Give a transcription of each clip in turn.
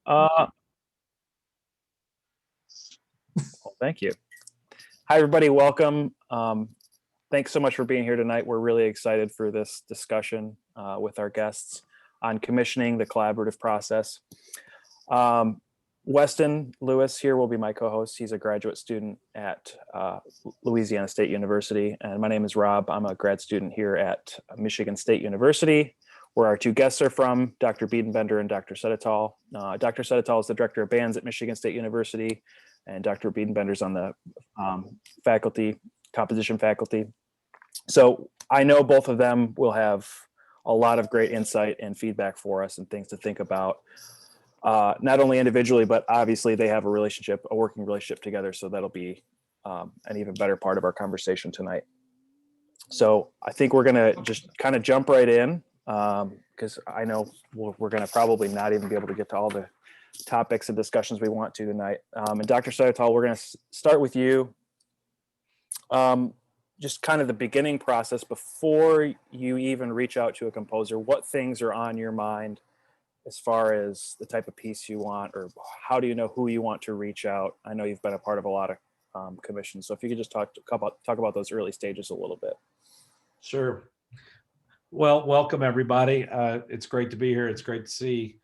Well, thank you. Hi, everybody. Welcome. Thanks so much for being here tonight. We're really excited for this discussion with our guests on commissioning the collaborative process. Weston Lewis here will be my co-host. He's a graduate student at Louisiana State University. And my name is Rob. I'm a grad student here at Michigan State University, where our two guests are from, Dr. Biedenbender and Dr. Sedatole. Dr. Sedatole is the director of bands at Michigan State University, and Dr. Biedenbender's on the composition faculty. So I know both of them will have a lot of great insight and feedback for us and things to think about, not only individually, but obviously they have a working relationship together. So that'll be an even better part of our conversation tonight. So I think we're going to just kind of jump right in, because I know we're going to probably not even be able to get to all the topics and discussions we want to tonight. And Dr. Sedatole, we're going to start with you. Just kind of the beginning process before you even reach out to a composer. What things are on your mind as far as the type of piece you want, or how do you know who you want to reach out? I know you've been a part of a lot of commissions, so if you could just talk about those early stages a little bit. Sure. Well, welcome everybody. It's great to be here. It's great to see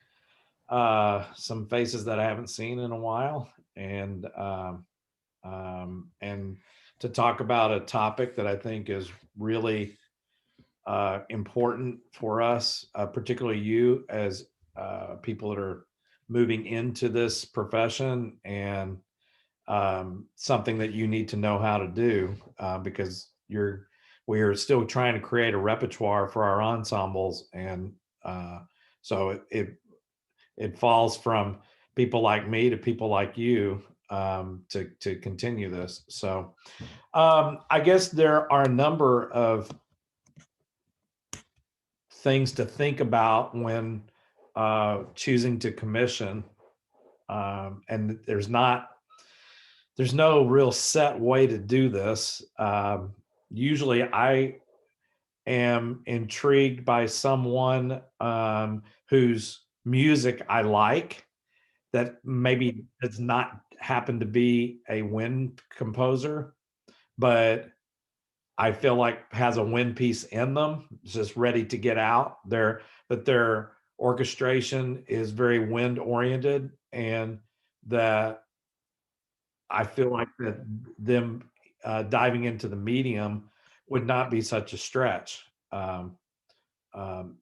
some faces that I haven't seen in a while, and to talk about a topic that I think is really important for us, particularly you as people that are moving into this profession, and something that you need to know how to do, because we are still trying to create a repertoire for our ensembles, and so it falls from people like me to people like you to continue this. So I guess there are a number of things to think about when choosing to commission, and there's no real set way to do this. Usually I am intrigued by someone whose music I like, that maybe does not happen to be a wind composer, but I feel like has a wind piece in them, just ready to get out there, that their orchestration is very wind oriented, and that I feel like that them diving into the medium would not be such a stretch.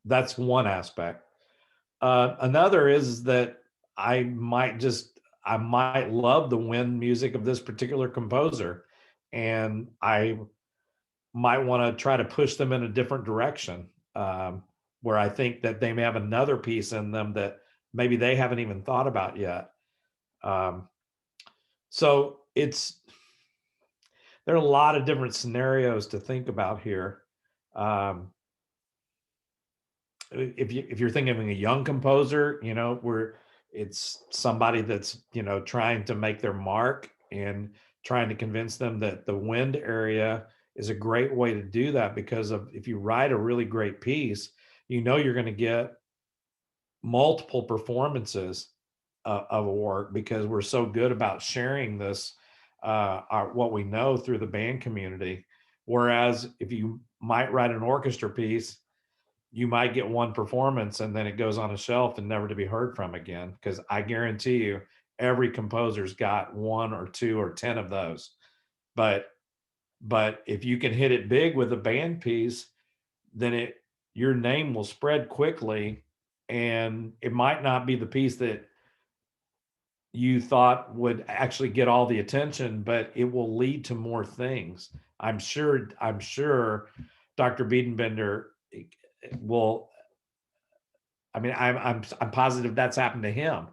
That's one aspect. Another is that I might love the wind music of this particular composer, and I might want to try to push them in a different direction, where I think that they may have another piece in them that maybe they haven't even thought about yet. So there are a lot of different scenarios to think about here. If you're thinking of a young composer, where it's somebody that's, trying to make their mark and trying to convince them that the wind area is a great way to do that, because if you write a really great piece, you're going to get multiple performances of a work, because we're so good about sharing this, what we know, through the band community. Whereas if you might write an orchestra piece, you might get one performance and then it goes on a shelf and never to be heard from again, because I guarantee you every composer's got one or two or 10 of those. But if you can hit it big with a band piece, then your name will spread quickly, and it might not be the piece that you thought would actually get all the attention, but it will lead to more things. I'm sure Dr. Biedenbender will. I mean, I'm positive that's happened to him,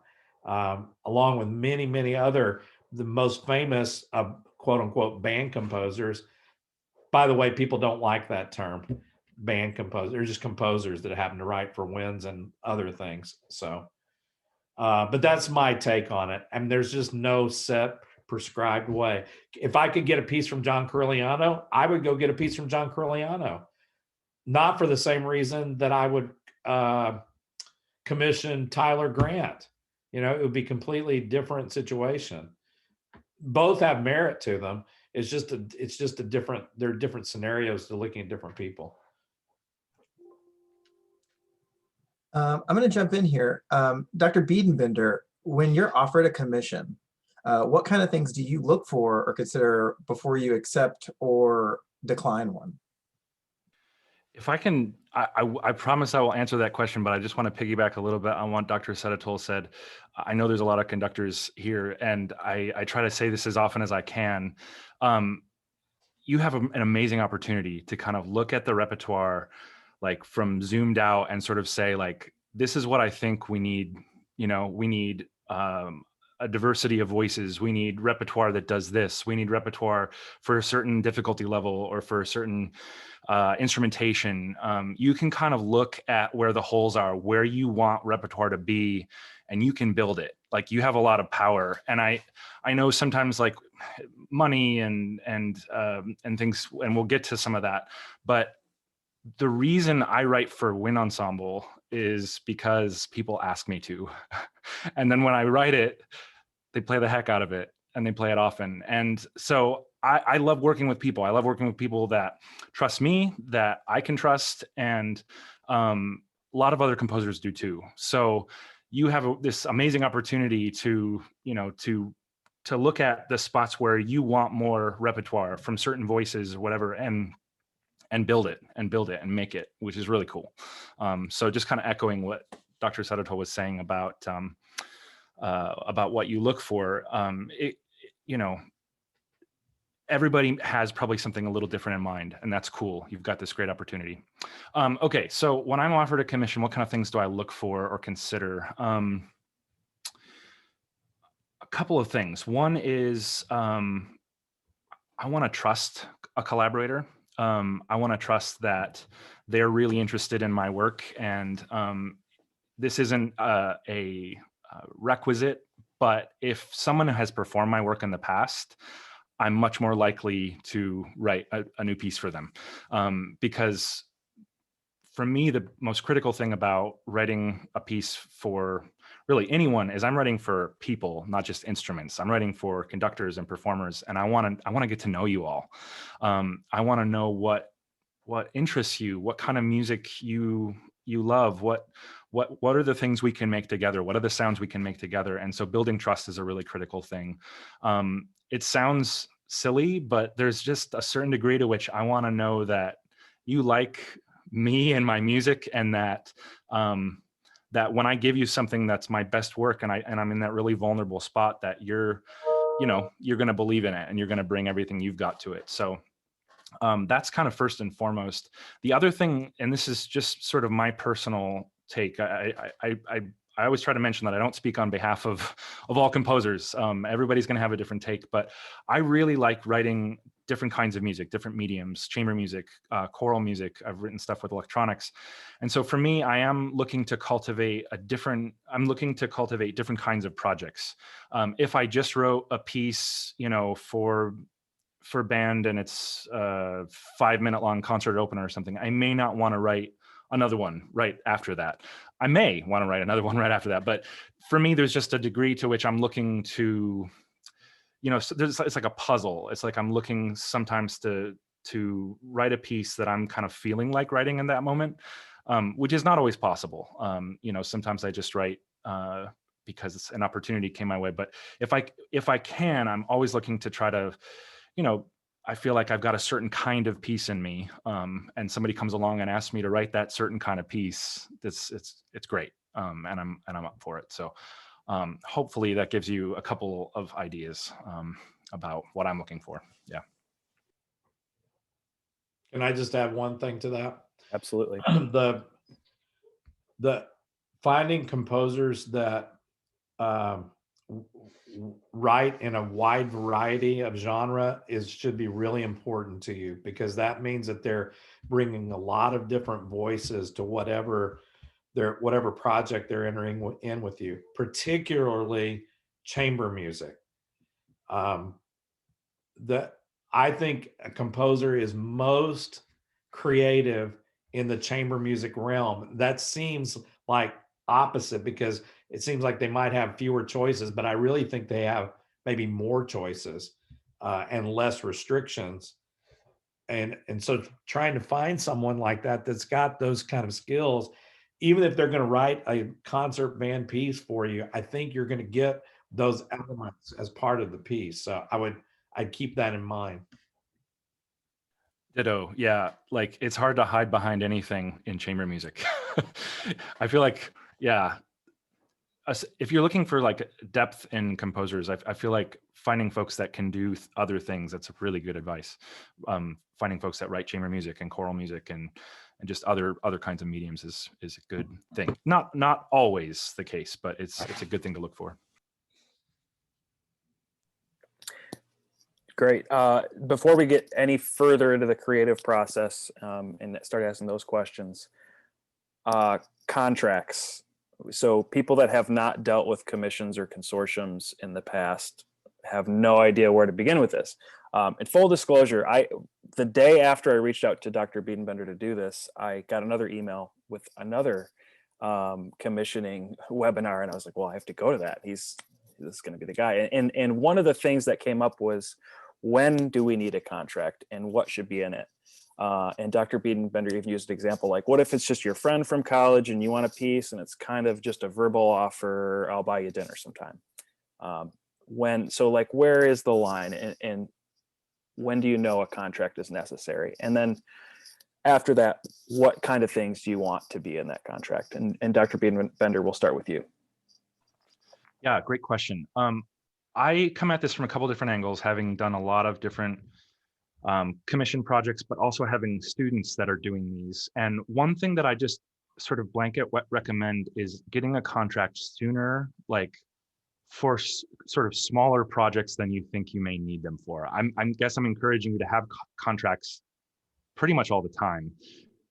along with many other, the most famous of quote unquote band composers. By the way, people don't like that term, band composer. They're just composers that happen to write for winds and other things. So, but that's my take on it. And there's just no set prescribed way. If I could get a piece from John Corigliano, I would go get a piece from John Corigliano. Not for the same reason that I would commission Tyler Grant. it would be completely different situation. Both have merit to them. It's just a different, there are different scenarios to looking at different people. I'm going to jump in here. Dr. Biedenbender, when you're offered a commission, what kind of things do you look for or consider before you accept or decline one? If I can, I promise I will answer that question, but I just want to piggyback a little bit on what Dr. Sedatole said. I know there's a lot of conductors here, and I try to say this as often as I can. You have an amazing opportunity to kind of look at the repertoire, like from zoomed out, and sort of say, like, this is what I think we need. We need a diversity of voices. We need repertoire that does this. We need repertoire for a certain difficulty level or for a certain instrumentation. You can kind of look at where the holes are, where you want repertoire to be, and you can build it. Like, you have a lot of power. And I know sometimes, like, money and things, and we'll get to some of that, but the reason I write for wind ensemble is because people ask me to. And then when I write it, they play the heck out of it, and they play it often. And so I love working with people. I love working with people that trust me, that I can trust, and a lot of other composers do too. So you have this amazing opportunity to look at the spots where you want more repertoire from certain voices or whatever, and build it and make it, which is really cool. So just kind of echoing what Dr. Sedatole was saying about what you look for. Everybody has probably something a little different in mind, and that's cool. You've got this great opportunity. Okay, so when I'm offered a commission, what kind of things do I look for or consider? A couple of things. One is I want to trust a collaborator. I want to trust that they're really interested in my work, and this isn't a requisite, but if someone has performed my work in the past, I'm much more likely to write a new piece for them. Because for me, the most critical thing about writing a piece for really anyone is I'm writing for people, not just instruments. I'm writing for conductors and performers, and I want to get to know you all. I want to know what interests you, what kind of music you love, what are the things we can make together, what are the sounds we can make together. And so building trust is a really critical thing. It sounds silly, but there's just a certain degree to which I want to know that you like me and my music, and that that when I give you something that's my best work, and I'm in that really vulnerable spot, that you're going to believe in it and you're going to bring everything you've got to it. So that's kind of first and foremost. The other thing, and this is just sort of my personal take, I always try to mention that I don't speak on behalf of all composers. Everybody's going to have a different take, but I really like writing different kinds of music, different mediums, chamber music, choral music. I've written stuff with electronics. And so for me, I am looking to cultivate different kinds of projects. If I just wrote a piece, for band, and it's a 5-minute long concert opener or something, I may not want to write another one right after that. I may want to write another one right after that. But for me, there's just a degree to which I'm looking to, it's like a puzzle. It's like I'm looking sometimes to write a piece that I'm kind of feeling like writing in that moment, which is not always possible. Sometimes I just write because an opportunity came my way. But if I can, I'm always looking to try to, I feel like I've got a certain kind of piece in me, and somebody comes along and asks me to write that certain kind of piece. It's great, and I'm up for it. So hopefully that gives you a couple of ideas about what I'm looking for. Yeah. Can I just add one thing to that? Absolutely. The finding composers that write in a wide variety of genre should be really important to you, because that means that they're bringing a lot of different voices to whatever project they're entering in with you, particularly chamber music. I think a composer is most creative in the chamber music realm. That seems like opposite, because it seems like they might have fewer choices, but I really think they have maybe more choices and less restrictions. And so trying to find someone like that that's got those kind of skills, even if they're going to write a concert band piece for you, I think you're going to get those elements as part of the piece. So I'd keep that in mind. Ditto. Yeah. Like it's hard to hide behind anything in chamber music. I feel like, yeah, if you're looking for like depth in composers, I feel like finding folks that can do other things, that's really good advice. Finding folks that write chamber music and choral music and just other kinds of mediums is a good thing. Not always the case, but it's a good thing to look for. Great. Before we get any further into the creative process and start asking those questions, contracts. So people that have not dealt with commissions or consortiums in the past have no idea where to begin with this. In full disclosure, the day after I reached out to Dr. Biedenbender to do this, I got another email with another commissioning webinar, and I was like, well, I have to go to that. This is going to be the guy. And one of the things that came up was, when do we need a contract and what should be in it? And Dr. Biedenbender even used an example, like, what if it's just your friend from college and you want a piece and it's kind of just a verbal offer, I'll buy you dinner sometime. So like, where is the line, and when do you know a contract is necessary? And then after that, what kind of things do you want to be in that contract? And Dr. Biedenbender, we'll start with you. Yeah, great question. I come at this from a couple different angles, having done a lot of different commission projects, but also having students that are doing these. And one thing that I just sort of blanket recommend is getting a contract sooner, like for sort of smaller projects than you think you may need them for. I guess I'm encouraging you to have contracts pretty much all the time.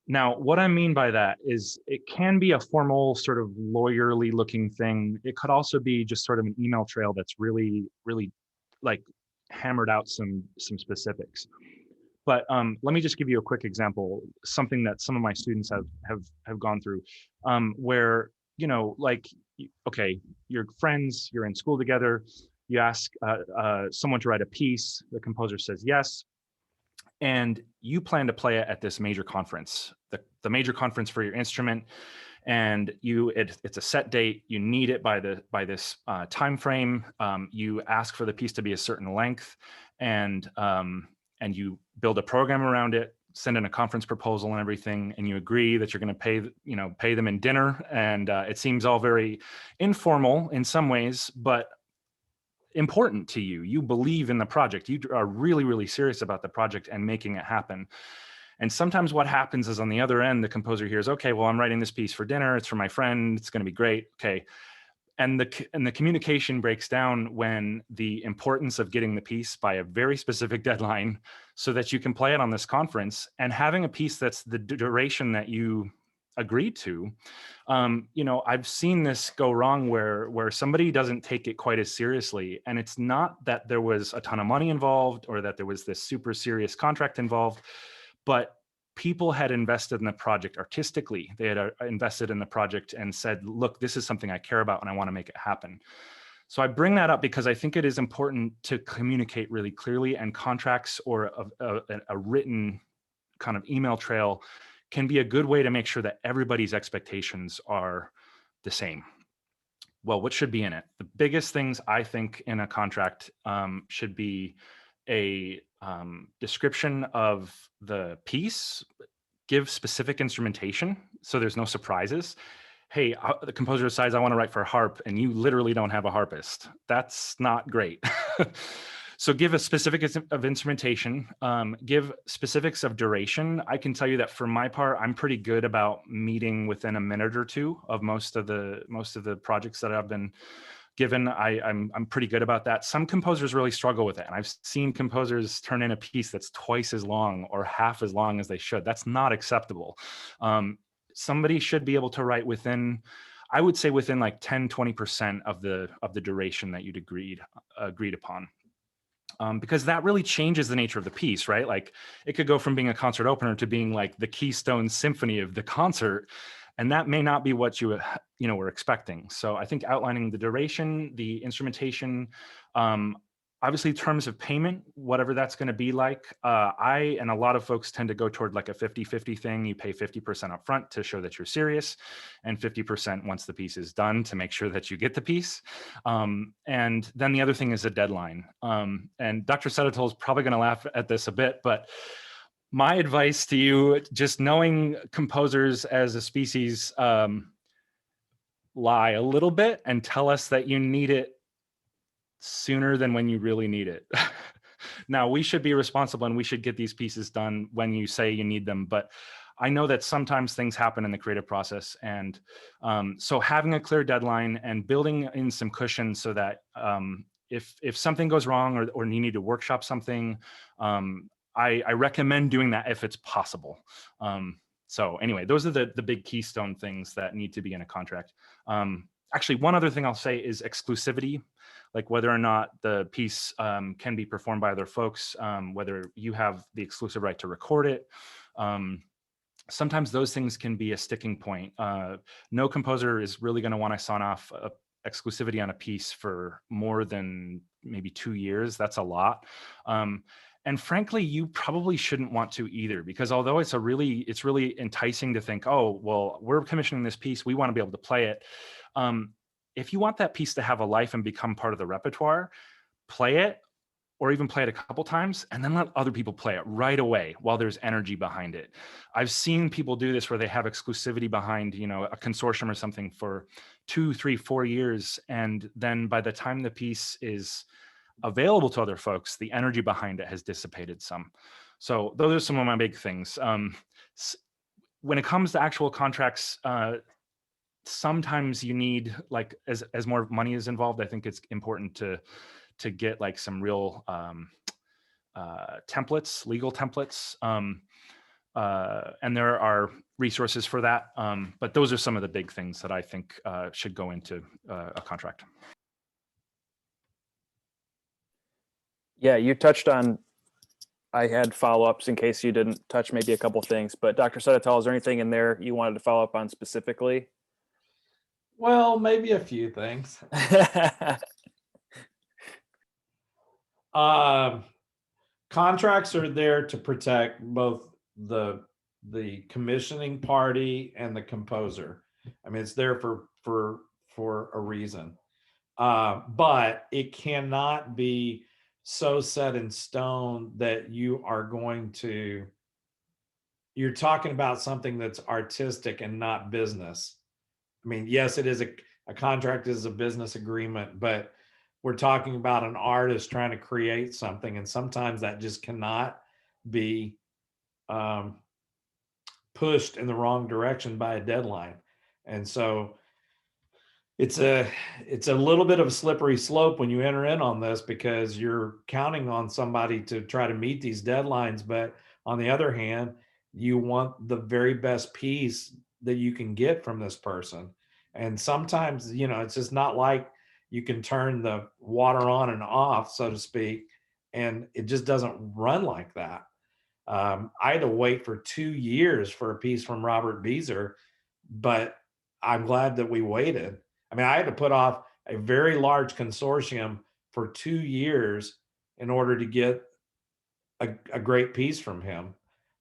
Now, what I mean by that is it can be a formal sort of lawyerly looking thing. It could also be just sort of an email trail that's really, really like hammered out some specifics. But let me just give you a quick example, something that some of my students have gone through, where, you know, like, okay, you're friends, you're in school together, you ask someone to write a piece, the composer says yes, and you plan to play it at this major conference, the major conference for your instrument, and it's a set date. You need it by this time frame. You ask for the piece to be a certain length, and you build a program around it, send in a conference proposal and everything, and you agree that you're going to pay them in dinner. And it seems all very informal in some ways, but important to you. You believe in the project. You are really, really serious about the project and making it happen. And sometimes what happens is on the other end, the composer hears, okay, well, I'm writing this piece for dinner. It's for my friend. It's going to be great. Okay. And the communication breaks down when the importance of getting the piece by a very specific deadline so that you can play it on this conference, and having a piece that's the duration that you agreed to. I've seen this go wrong where somebody doesn't take it quite as seriously. And it's not that there was a ton of money involved or that there was this super serious contract involved, but people had invested in the project artistically. They had invested in the project and said, look, this is something I care about and I want to make it happen. So I bring that up because I think it is important to communicate really clearly, and contracts or a written kind of email trail can be a good way to make sure that everybody's expectations are the same. Well, what should be in it? The biggest things I think in a contract should be a description of the piece, give specific instrumentation so there's no surprises. Hey, the composer decides I want to write for a harp and you literally don't have a harpist. That's not great. So give a specific of instrumentation, give specifics of duration. I can tell you that for my part, I'm pretty good about meeting within a minute or two of most of the projects that I've been given. I'm pretty good about that. Some composers really struggle with it. And I've seen composers turn in a piece that's twice as long or half as long as they should. That's not acceptable. Somebody should be able to write within, I would say within like 10, 20% of the duration that you'd agreed upon. Because that really changes the nature of the piece, right? Like it could go from being a concert opener to being like the Keystone Symphony of the concert. And that may not be what you were expecting. So I think outlining the duration, the instrumentation, obviously terms of payment, whatever that's going to be like. I and a lot of folks tend to go toward like a 50-50 thing. You pay 50% up front to show that you're serious, and 50% once the piece is done to make sure that you get the piece. And then the other thing is a deadline. And Dr. Sedatole is probably going to laugh at this a bit, but my advice to you, just knowing composers as a species, lie a little bit and tell us that you need it sooner than when you really need it. Now, we should be responsible and we should get these pieces done when you say you need them. But I know that sometimes things happen in the creative process. And so having a clear deadline and building in some cushion so that if something goes wrong or you need to workshop something, I recommend doing that if it's possible. So anyway, those are the big keystone things that need to be in a contract. Actually, one other thing I'll say is exclusivity, like whether or not the piece can be performed by other folks, whether you have the exclusive right to record it. Sometimes those things can be a sticking point. No composer is really going to want to sign off exclusivity on a piece for more than maybe 2 years. That's a lot. And frankly, you probably shouldn't want to either, because although it's really enticing to think, oh, well, we're commissioning this piece, we want to be able to play it. If you want that piece to have a life and become part of the repertoire, play it, or even play it a couple times, and then let other people play it right away while there's energy behind it. I've seen people do this where they have exclusivity behind, a consortium or something for 2, 3, 4 years. And then by the time the piece is available to other folks, the energy behind it has dissipated some. So those are some of my big things. When it comes to actual contracts, sometimes you need, like, as more money is involved, I think it's important to get like some real templates, legal templates. And there are resources for that. But those are some of the big things that I think should go into a contract. Yeah, you touched on, I had follow-ups in case you didn't touch maybe a couple things, but Dr. Sedatole, is there anything in there you wanted to follow up on specifically? Well, maybe a few things. Contracts are there to protect both the commissioning party and the composer. I mean, it's there for a reason. But it cannot be so set in stone that you're talking about something that's artistic and not business. I mean, yes, it is a contract is a business agreement, but we're talking about an artist trying to create something, and sometimes that just cannot be pushed in the wrong direction by a deadline. And so it's a little bit of a slippery slope when you enter in on this, because you're counting on somebody to try to meet these deadlines. But on the other hand, you want the very best piece that you can get from this person. And sometimes, it's just not like you can turn the water on and off, so to speak, and it just doesn't run like that. I had to wait for 2 years for a piece from Robert Beezer, but I'm glad that we waited. I mean, I had to put off a very large consortium for 2 years in order to get a great piece from him,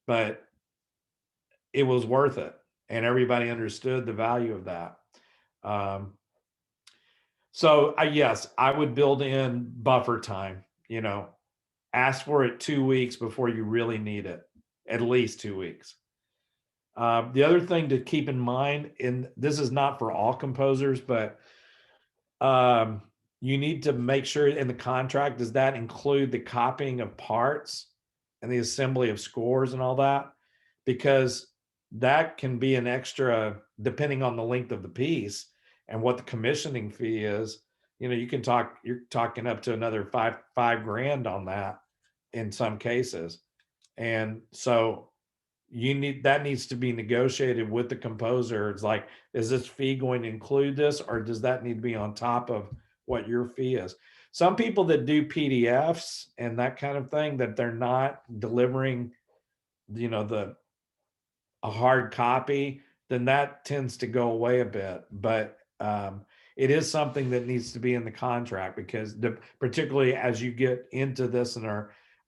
but it was worth it, and everybody understood the value of that. So yes, I would build in buffer time. Ask for it 2 weeks before you really need it, at least 2 weeks. The other thing to keep in mind, and this is not for all composers, but you need to make sure in the contract, does that include the copying of parts and the assembly of scores and all that? Because that can be an extra, depending on the length of the piece and what the commissioning fee is. You're talking up to another five grand on that in some cases. And so that needs to be negotiated with the composer. It's like, is this fee going to include this, or does that need to be on top of what your fee is? Some people that do PDFs and that kind of thing, that they're not delivering, a hard copy, then that tends to go away a bit. But it is something that needs to be in the contract, because particularly as you get into this and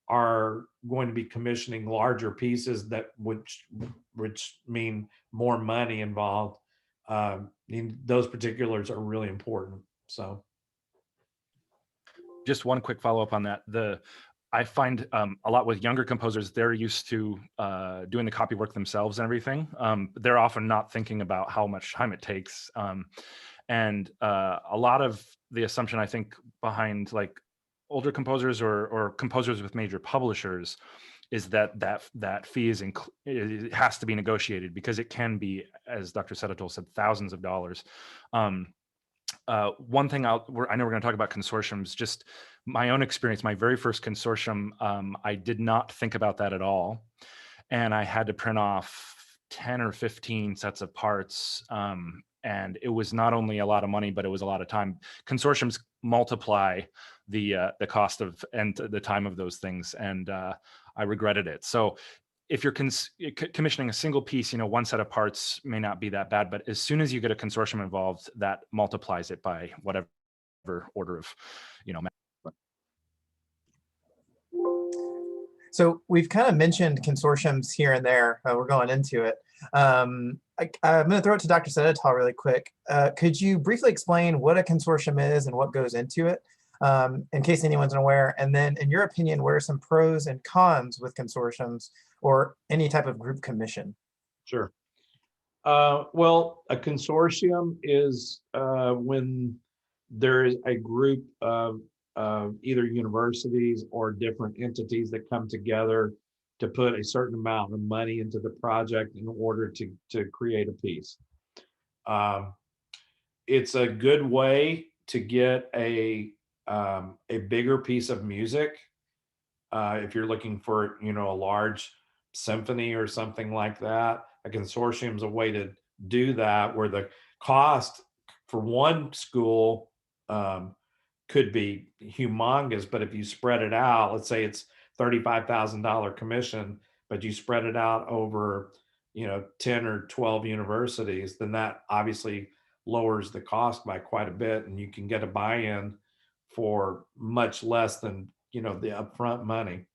are going to be commissioning larger pieces, that which mean more money involved. Those particulars are really important. So Just one quick follow-up on that. I find a lot with younger composers, they're used to doing the copy work themselves and everything. They're often not thinking about how much time it takes. And a lot of the assumption, I think, behind like older composers or composers with major publishers is that fee it has to be negotiated, because it can be, as Dr. Sedatole said, thousands of dollars. One thing I know we're going to talk about consortiums, just my own experience, my very first consortium, I did not think about that at all. And I had to print off 10 or 15 sets of parts. And it was not only a lot of money, but it was a lot of time. Consortiums multiply the cost of and the time of those things. And I regretted it. So if you're commissioning a single piece, one set of parts may not be that bad, but as soon as you get a consortium involved, that multiplies it by whatever order of, So we've kind of mentioned consortiums here and there. We're going into it. I'm going to throw it to Dr. Sedatole really quick. Could you briefly explain what a consortium is and what goes into it, in case anyone's unaware? And then, in your opinion, what are some pros and cons with consortiums or any type of group commission? Sure. Well, a consortium is when there is a group of either universities or different entities that come together to put a certain amount of money into the project in order to create a piece. It's a good way to get a bigger piece of music. If you're looking for, a large symphony or something like that, a consortium is a way to do that, where the cost for one school could be humongous, but if you spread it out, let's say it's $35,000 commission, but you spread it out over, 10 or 12 universities, then that obviously lowers the cost by quite a bit, and you can get a buy-in for much less than, the upfront money.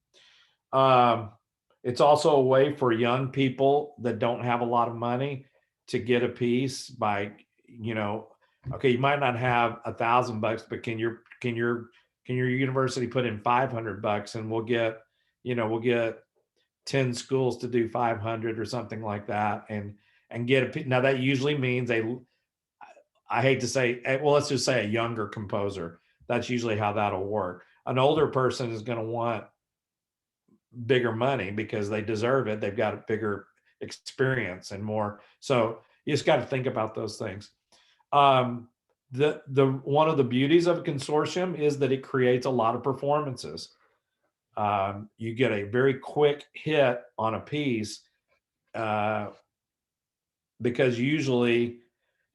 It's also a way for young people that don't have a lot of money to get a piece by, okay, you might not have $1,000, but can your university put in $500, and we'll get 10 schools to do 500 or something like that, and get a, now that usually means I hate to say, well, let's just say a younger composer. That's usually how that'll work. An older person is going to want bigger money because they deserve it. They've got a bigger experience and more. So you just got to think about those things. The one of the beauties of a consortium is that it creates a lot of performances. You get a very quick hit on a piece because usually,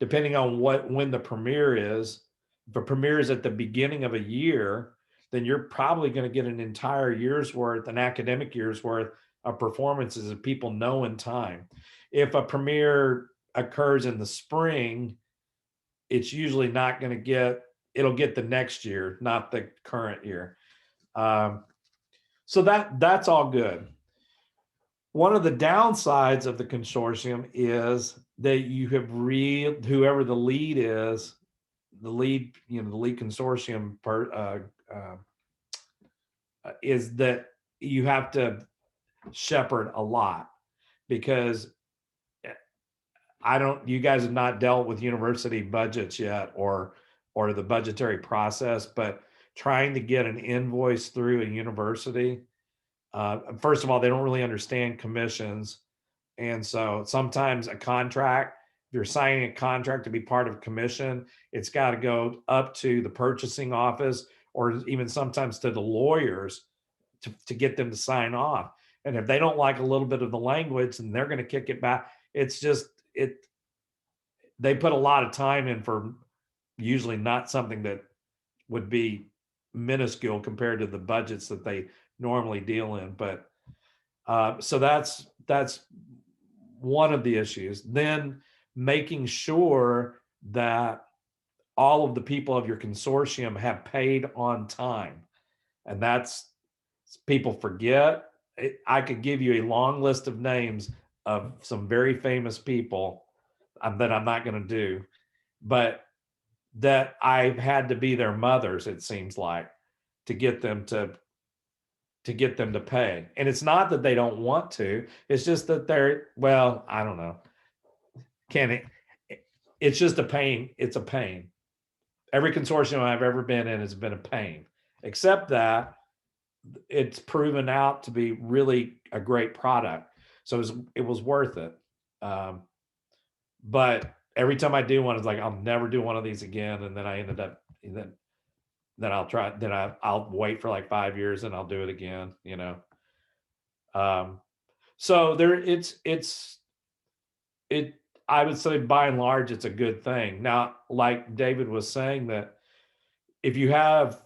depending on when the premiere is, if the premiere is at the beginning of a year, then you're probably going to get an entire year's worth, an academic year's worth of performances that people know in time. If a premiere occurs in the spring, it's usually not going to it'll get the next year, not the current year. So that's all good. One of the downsides of the consortium is that you have whoever the lead is, the lead consortium is that you have to shepherd a lot, because you guys have not dealt with university budgets yet or the budgetary process, but trying to get an invoice through a university, first of all, they don't really understand commissions. And so sometimes if you're signing a contract to be part of a commission, it's got to go up to the purchasing office or even sometimes to the lawyers to get them to sign off. And if they don't like a little bit of the language, then they're going to kick it back. It's just, they put a lot of time in for usually not something that would be minuscule compared to the budgets that they normally deal in. But so that's one of the issues. Then making sure that all of the people of your consortium have paid on time. And that's, people forget. I could give you a long list of names of some very famous people that I'm not going to do, but that I've had to be their mothers, it seems like, to get them to pay. And it's not that they don't want to, it's just that they're, well, I don't know. It's just a pain. It's a pain. Every consortium I've ever been in has been a pain, except that it's proven out to be really a great product. So it was worth it. But every time I do one, it's like, I'll never do one of these again. And then I ended up, then I'll try, then I'll wait for like 5 years and I'll do it again, you know? So there, I would say by and large, it's a good thing. Now, like David was saying, that if you have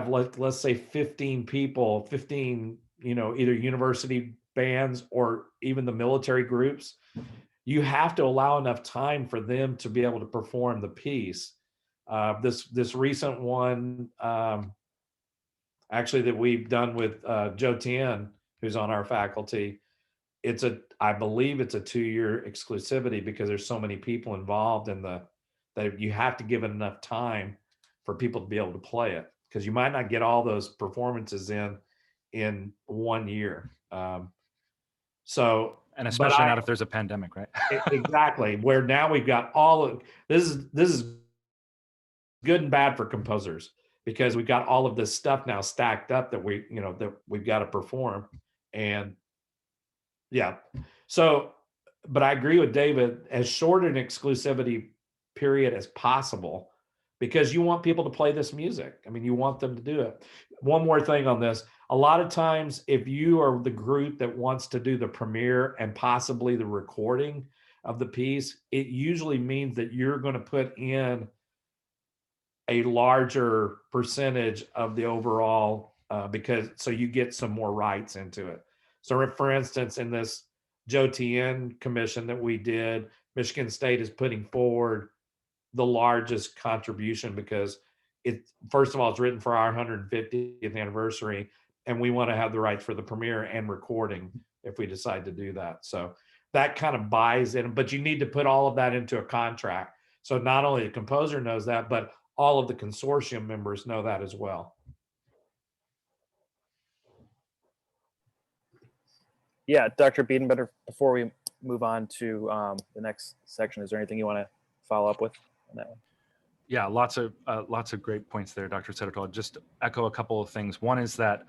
let's say 15 people, 15, you know, either university bands or even the military groups, you have to allow enough time for them to be able to perform the piece. This recent one, actually, that we've done with Joe Tien, who's on our faculty, I believe it's a 2-year exclusivity because there's so many people involved in that you have to give it enough time for people to be able to play it, because you might not get all those performances in 1 year. So, And especially not if there's a pandemic, right? Exactly. Where now we've got all of this is good and bad for composers, because we've got all of this stuff now stacked up that we've got to perform. And yeah, so, but I agree with David, as short an exclusivity period as possible, because you want people to play this music. I mean, you want them to do it. One more thing on this. A lot of times, if you are the group that wants to do the premiere and possibly the recording of the piece, it usually means that you're going to put in a larger percentage of the overall, because so you get some more rights into it. So for instance, in this Joe Tien commission that we did, Michigan State is putting forward the largest contribution, because first of all, it's written for our 150th anniversary, and we want to have the rights for the premiere and recording if we decide to do that. So that kind of buys in, but you need to put all of that into a contract. So not only the composer knows that, but all of the consortium members know that as well. Yeah, Dr. Biedenbender, before we move on to the next section, is there anything you want to follow up with on that one? Yeah, lots of great points there, Dr. Sedatole. Just echo a couple of things. One is that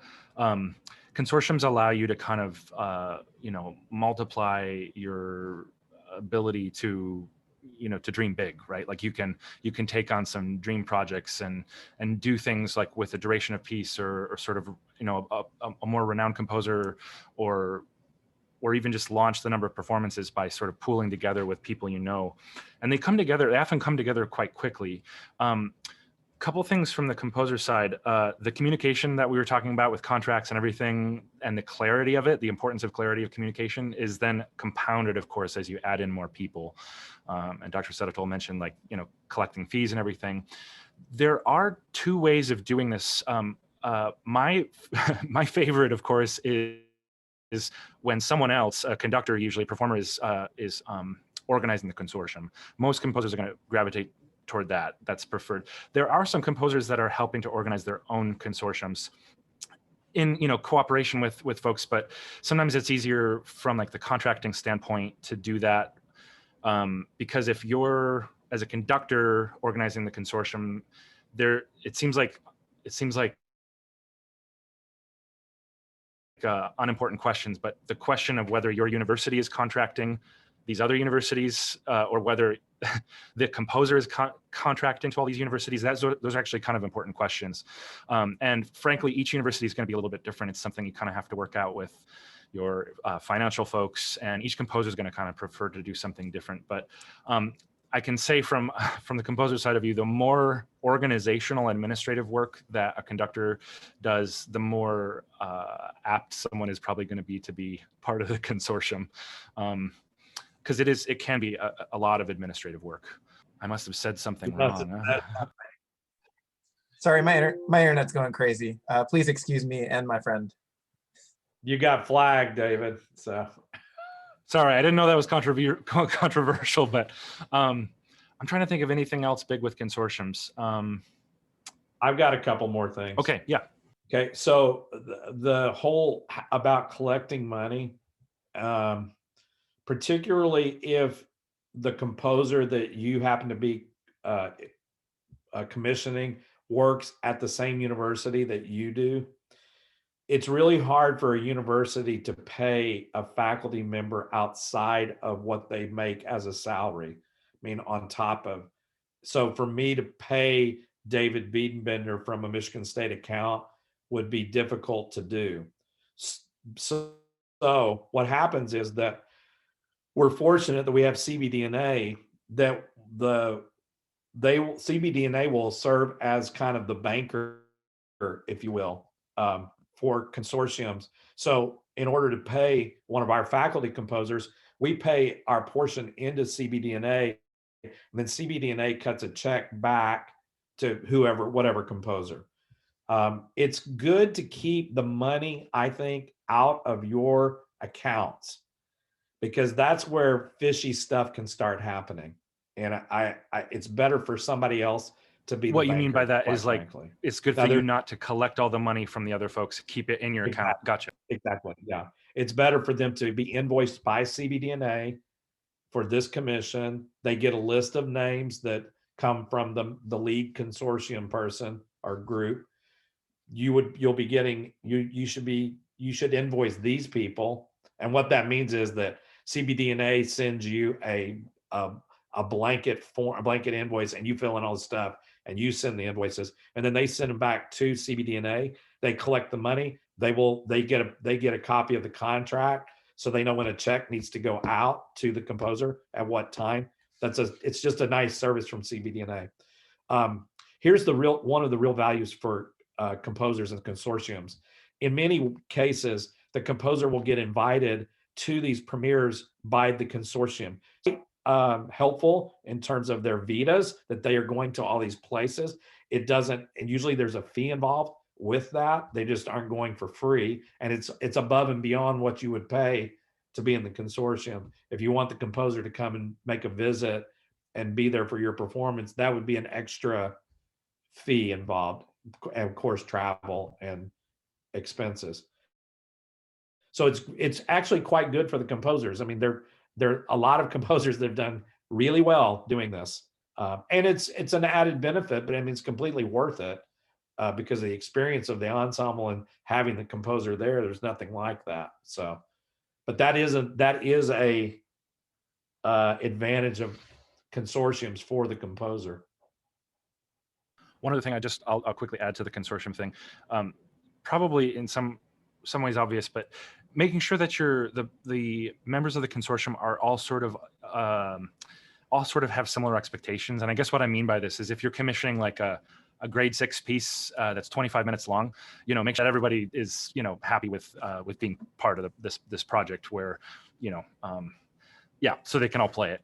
consortiums allow you to kind of multiply your ability to to dream big, right? Like you can take on some dream projects and do things like with the duration of piece, or sort of a more renowned composer, or even just launch the number of performances by sort of pooling together with people and they often come together quite quickly. Couple things from the composer side, the communication that we were talking about with contracts and everything, and the clarity of it, the importance of clarity of communication is then compounded, of course, as you add in more people. And Dr. Sedatole mentioned, like, collecting fees and everything. There are two ways of doing this. My favorite, of course, is when someone else, a conductor, usually a performer, is organizing the consortium. Most composers are going to gravitate toward that. That's preferred. There are some composers that are helping to organize their own consortiums in cooperation with folks, but sometimes it's easier from like the contracting standpoint to do that, because if you're, as a conductor, organizing the consortium, it seems like unimportant questions, but the question of whether your university is contracting these other universities, or whether the composer is contracting to all these universities, those are actually kind of important questions. And frankly, each university is going to be a little bit different. It's something you kind of have to work out with your financial folks, and each composer is going to kind of prefer to do something different. But I can say from the composer side of you, the more organizational administrative work that a conductor does, the more apt someone is probably going to be part of the consortium. it can be a lot of administrative work. I must have said something wrong. Huh? Sorry, my internet's going crazy. Please excuse me and my friend. You got flagged, David. So Sorry, I didn't know that was controversial, but I'm trying to think of anything else big with consortiums. I've got a couple more things. Okay, yeah. Okay, so the whole about collecting money, particularly if the composer that you happen to be commissioning works at the same university that you do, it's really hard for a university to pay a faculty member outside of what they make as a salary. I mean, on top of, so for me to pay David Biedenbender from a Michigan State account would be difficult to do. So what happens is that we're fortunate that we have CBDNA, that CBDNA will serve as kind of the banker, if you will, for consortiums. So in order to pay one of our faculty composers, we pay our portion into CBDNA, and then CBDNA cuts a check back to whatever composer. It's good to keep the money, I think, out of your accounts, because that's where fishy stuff can start happening. And it's better for somebody else to be. What you mean by that is, like, frankly, it's good for you not to collect all the money from the other folks, keep it in your account. Gotcha. Exactly. Yeah. It's better for them to be invoiced by CBDNA for this commission. They get a list of names that come from the lead consortium person or group. You should invoice these people. And what that means is that CBDNA sends you a blanket form, a blanket invoice, and you fill in all the stuff and you send the invoices, and then they send them back to CBDNA. They collect the money. They get a copy of the contract, so they know when a check needs to go out to the composer at what time. It's just a nice service from CBDNA. Here's one of the real values for composers and consortiums. In many cases, the composer will get invited to these premieres by the consortium. Helpful in terms of their vitas, that they are going to all these places. It doesn't, and usually there's a fee involved with that. They just aren't going for free, and it's above and beyond what you would pay to be in the consortium. If you want the composer to come and make a visit and be there for your performance, that would be an extra fee involved, and of course travel and expenses. So it's actually quite good for the composers. I mean, there are a lot of composers that have done really well doing this, and it's an added benefit, but I mean, it's completely worth it because of the experience of the ensemble and having the composer there. There's nothing like that. So, but that is a advantage of consortiums for the composer. One other thing I'll quickly add to the consortium thing, probably in some ways obvious, but making sure that the members of the consortium are all sort of have similar expectations. And I guess what I mean by this is, if you're commissioning like a grade 6 piece that's 25 minutes long, make sure that everybody is happy with being part of this project, where so they can all play it.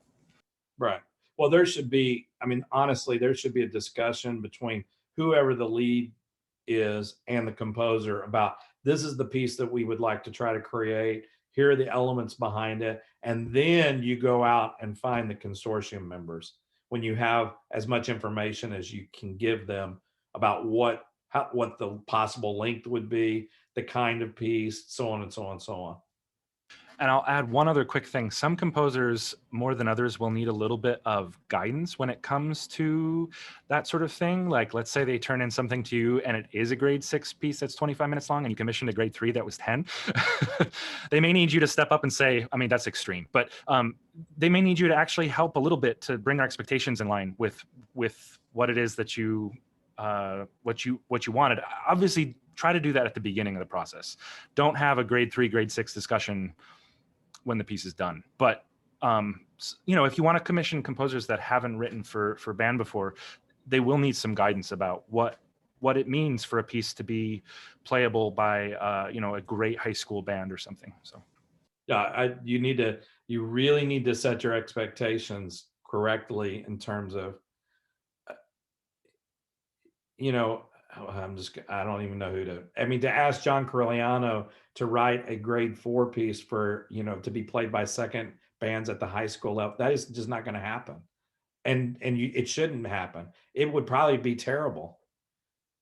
Right. Well, there should be, I mean, honestly, there should be a discussion between whoever the lead is and the composer about, this is the piece that we would like to try to create. Here are the elements behind it. And then you go out and find the consortium members when you have as much information as you can give them about what the possible length would be, the kind of piece, so on and so on and so on. And I'll add one other quick thing. Some composers, more than others, will need a little bit of guidance when it comes to that sort of thing. Like, let's say they turn in something to you and it is a grade 6 piece that's 25 minutes long, and you commissioned a grade 3 that was 10. They may need you to step up and say, I mean, that's extreme, but they may need you to actually help a little bit to bring their expectations in line with what it is that you what you wanted. Obviously, try to do that at the beginning of the process. Don't have a grade 3, grade 6 discussion when the piece is done. But if you want to commission composers that haven't written for band before, they will need some guidance about what it means for a piece to be playable by a great high school band or something. So Yeah, you really need to set your expectations correctly in terms of, you know, I don't even know to ask John Corigliano to write a grade 4 piece for, to be played by second bands at the high school level, that is just not going to happen. It shouldn't happen. It would probably be terrible.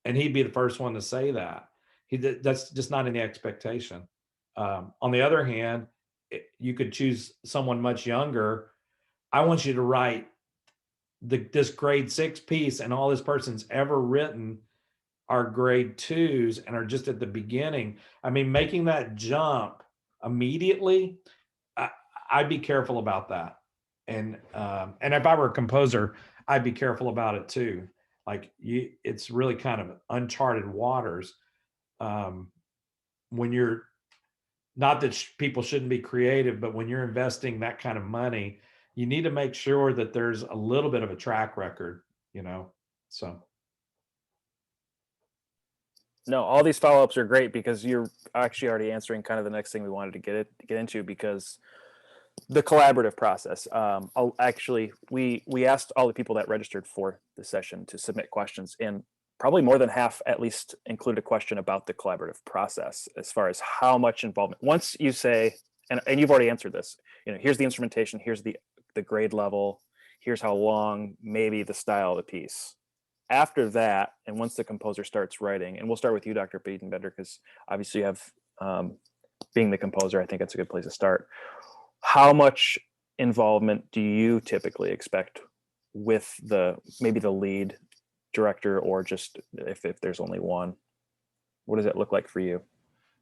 And he'd be the first one to say that. That's just not any expectation. On the other hand, you could choose someone much younger. I want you to write this grade 6 piece, and all this person's ever written are grade 2s and are just at the beginning. I mean, making that jump immediately, I'd be careful about that. And if I were a composer, I'd be careful about it too. Like it's really kind of uncharted waters. When you're not that people shouldn't be creative, but when you're investing that kind of money, you need to make sure that there's a little bit of a track record, so. No, all these follow-ups are great because you're actually already answering kind of the next thing we wanted to get into, because the collaborative process. We asked all the people that registered for the session to submit questions, and probably more than half at least included a question about the collaborative process, as far as how much involvement. Once you say, and you've already answered this, here's the instrumentation, here's the grade level, here's how long, maybe the style of the piece. After that, and once the composer starts writing, and we'll start with you, Dr. Biedenbender, because obviously you have, being the composer, I think it's a good place to start. How much involvement do you typically expect with maybe the lead director, or just if there's only one? What does it look like for you?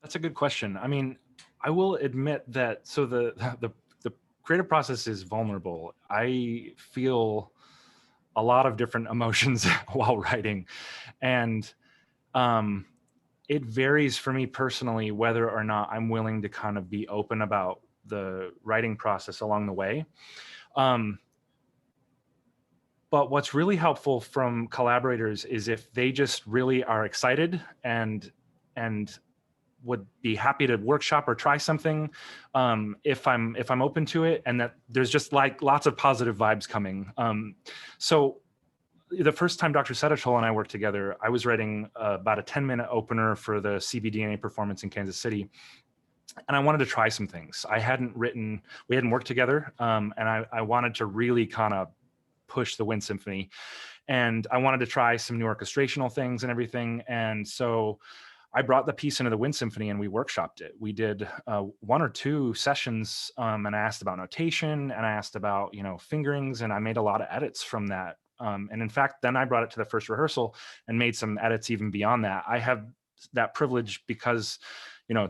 That's a good question. I mean, I will admit that, so the creative process is vulnerable. I feel a lot of different emotions while writing, and it varies for me personally whether or not I'm willing to kind of be open about the writing process along the way. But what's really helpful from collaborators is if they just really are excited and would be happy to workshop or try something, if I'm open to it, and that there's just like lots of positive vibes coming. So the first time Dr. Sedatole and I worked together, I was writing about a 10-minute opener for the CBDNA performance in Kansas City. And I wanted to try some things. We hadn't worked together, and I wanted to really kind of push the Wind Symphony. And I wanted to try some new orchestrational things and everything. And so I brought the piece into the Wind Symphony and we workshopped it. We did 1 or 2 sessions, and I asked about notation, and I asked about, fingerings, and I made a lot of edits from that. And in fact, then I brought it to the first rehearsal and made some edits even beyond that. I have that privilege because,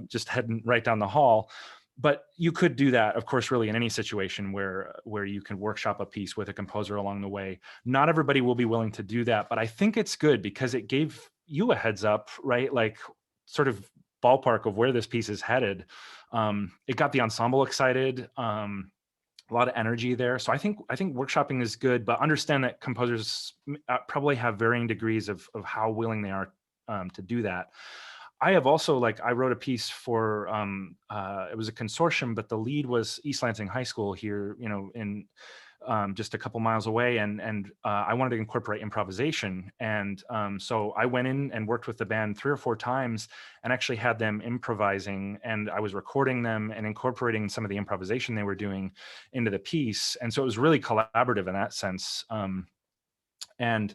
just heading right down the hall. But you could do that, of course, really in any situation where you can workshop a piece with a composer along the way. Not everybody will be willing to do that, but I think it's good because it gave you a heads up, right? Like sort of ballpark of where this piece is headed. It got the ensemble excited. A lot of energy there. So I think workshopping is good, but understand that composers probably have varying degrees of how willing they are to do that. I have also, I wrote a piece for, it was a consortium, but the lead was East Lansing High School here, in just a couple miles away. And I wanted to incorporate improvisation. And so I went in and worked with the band 3 or 4 times and actually had them improvising. And I was recording them and incorporating some of the improvisation they were doing into the piece. And so it was really collaborative in that sense. And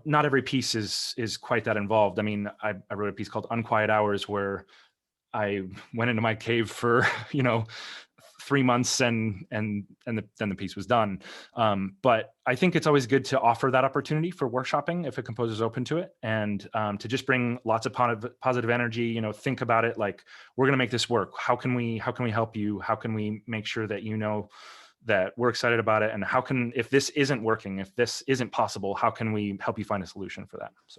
not every piece is quite that involved. I mean, I wrote a piece called Unquiet Hours where I went into my cave for, 3 months and then the piece was done. But I think it's always good to offer that opportunity for workshopping if a composer is open to it, and to just bring lots of positive energy, think about it like, we're going to make this work. How can we help you? How can we make sure that that we're excited about it, and if this isn't working, if this isn't possible, how can we help you find a solution for that? So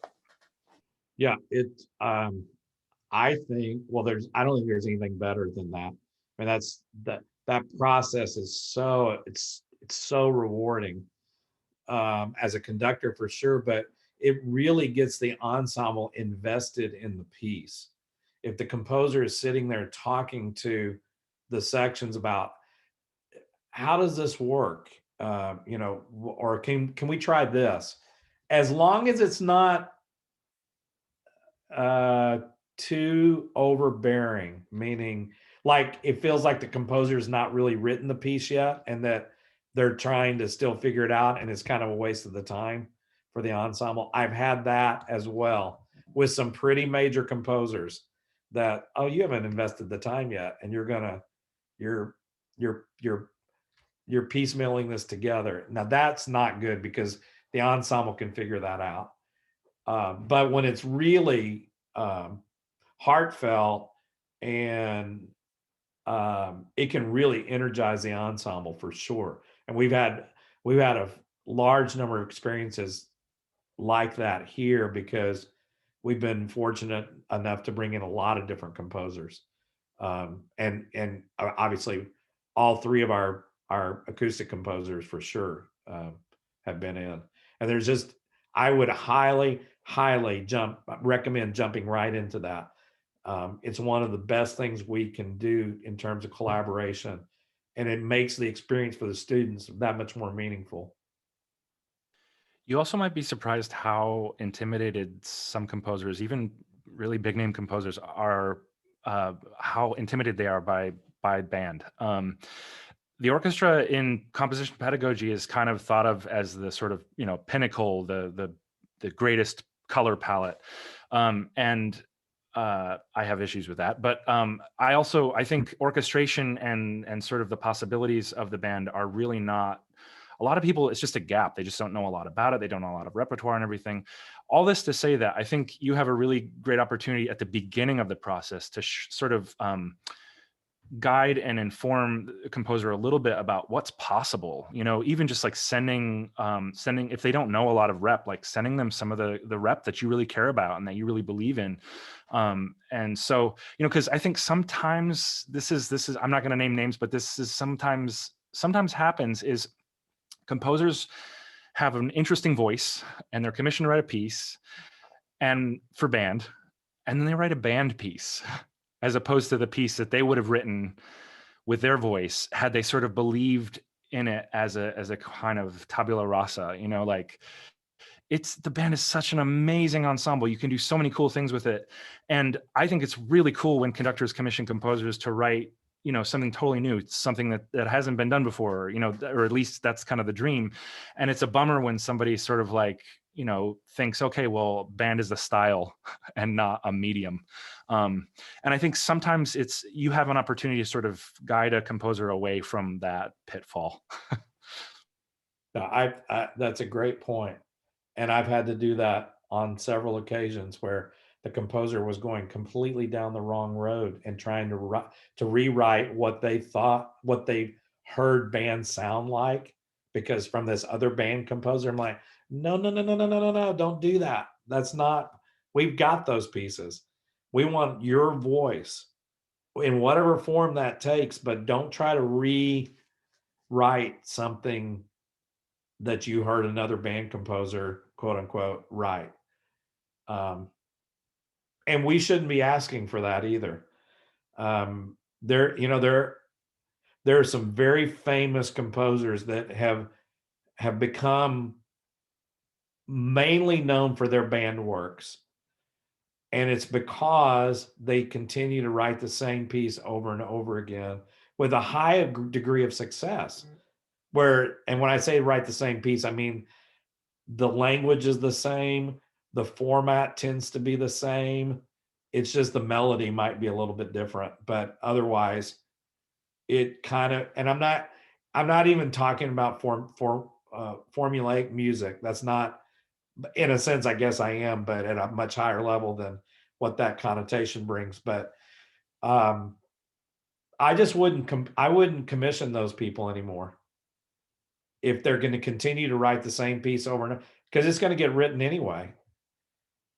yeah, I think, I don't think there's anything better than that. I mean, that process is it's so rewarding as a conductor for sure, but it really gets the ensemble invested in the piece. If the composer is sitting there talking to the sections about how does this work, you know, or can we try this, as long as it's not too overbearing, meaning like it feels like the composer's not really written the piece yet and that they're trying to still figure it out and it's kind of a waste of the time for the ensemble. I've had that as well with some pretty major composers that, oh, you haven't invested the time yet and you're piecemealing this together. Now that's not good because the ensemble can figure that out. But when it's really heartfelt and it can really energize the ensemble for sure. And we've had a large number of experiences like that here because we've been fortunate enough to bring in a lot of different composers. And obviously all three of our acoustic composers for sure have been in. And there's just, I would highly recommend jumping right into that. It's one of the best things we can do in terms of collaboration, and it makes the experience for the students that much more meaningful. You also might be surprised how intimidated some composers, even really big name composers, are, how intimidated they are by band. The orchestra in composition pedagogy is kind of thought of as the sort of, you know, pinnacle, the greatest color palette. And I have issues with that, but I think orchestration and sort of the possibilities of the band are really not, a lot of people, it's just a gap. They just don't know a lot about it. They don't know a lot of repertoire and everything. All this to say that I think you have a really great opportunity at the beginning of the process to sort of guide and inform the composer a little bit about what's possible, you know, even just like sending, if they don't know a lot of rep, like sending them some of the rep that you really care about and that you really believe in. And so, you know, because I think sometimes this is, I'm not going to name names, but this is sometimes happens is composers have an interesting voice and they're commissioned to write a piece and for band, and then they write a band piece as opposed to the piece that they would have written with their voice had they sort of believed in it as a kind of tabula rasa, you know, like the band is such an amazing ensemble. You can do so many cool things with it. And I think it's really cool when conductors commission composers to write, you know, something totally new, something that hasn't been done before, you know, or at least that's kind of the dream. And it's a bummer when somebody sort of like, you know, thinks, okay, well, band is a style and not a medium. And I think sometimes you have an opportunity to sort of guide a composer away from that pitfall. That's a great point. And I've had to do that on several occasions where the composer was going completely down the wrong road and trying to rewrite what they heard band sound like, because from this other band composer, I'm like, no, don't do that. That's not, we've got those pieces. We want your voice in whatever form that takes, but don't try to rewrite something that you heard another band composer, quote unquote, write. And we shouldn't be asking for that either. There are some very famous composers that have become mainly known for their band works. And it's because they continue to write the same piece over and over again with a high degree of success. And when I say write the same piece, I mean, the language is the same. The format tends to be the same. It's just the melody might be a little bit different, but otherwise it kind of, and I'm not even talking about formulaic music. That's not, in a sense, I guess I am, but at a much higher level than what that connotation brings. But I wouldn't commission those people anymore if they're going to continue to write the same piece over and over, because it's going to get written anyway.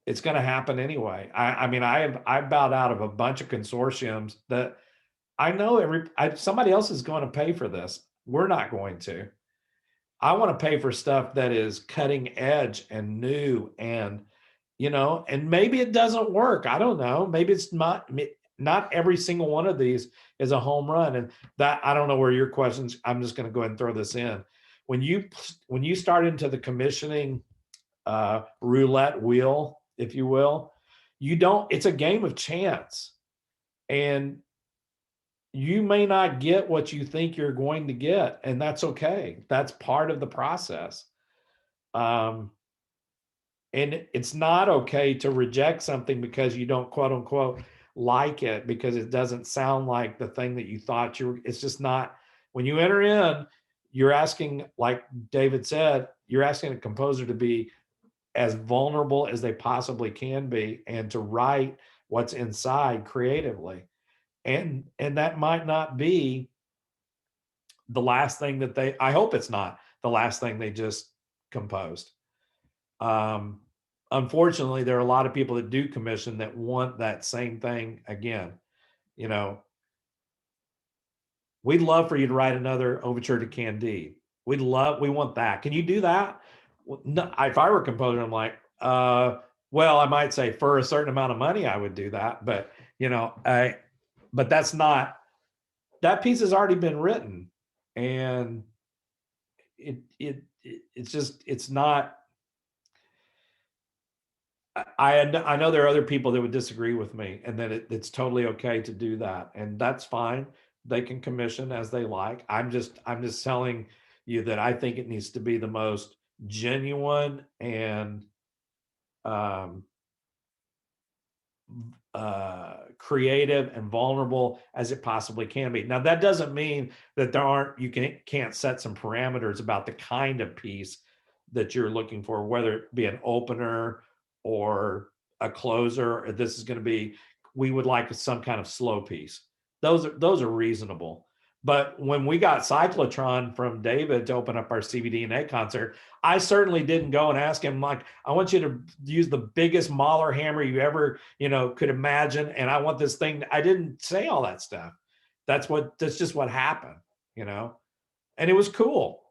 It's going to happen anyway. I mean, I've bowed out of a bunch of consortiums that I know somebody else is going to pay for this. We're not going to. I want to pay for stuff that is cutting edge and new, and, you know, and maybe it doesn't work. I don't know. Maybe it's not. not every single one of these is a home run. And that, I don't know where your questions, I'm just going to go ahead and throw this in. When you start into the commissioning roulette wheel, if you will, it's a game of chance, and you may not get what you think you're going to get, and that's okay. That's part of the process. And it's not okay to reject something because you don't, quote unquote, like it, because it doesn't sound like the thing that you thought it's just not. When you enter in, you're asking, like David said, you're asking a composer to be as vulnerable as they possibly can be, and to write what's inside creatively. And that might not be the last thing that I hope it's not the last thing they just composed. Unfortunately, there are a lot of people that do commission that want that same thing again. You know, we'd love for you to write another overture to Candide. We want that. Can you do that? Well, no, if I were a composer, I'm like, well, I might say for a certain amount of money, I would do that. But, but that's not, that piece has already been written. And it's not, I know there are other people that would disagree with me, and that it's totally okay to do that. And that's fine. They can commission as they like. I'm just telling you that I think it needs to be the most genuine and creative and vulnerable as it possibly can be. Now, that doesn't mean that you can't set some parameters about the kind of piece that you're looking for, whether it be an opener or a closer, or this is going to be, we would like some kind of slow piece. Those are reasonable. But when we got cyclotron from David to open up our CVD&A concert, I certainly didn't go and ask him, like, I want you to use the biggest Mahler hammer you ever, could imagine. And I want this thing. I didn't say all that stuff. That's just what happened, and it was cool.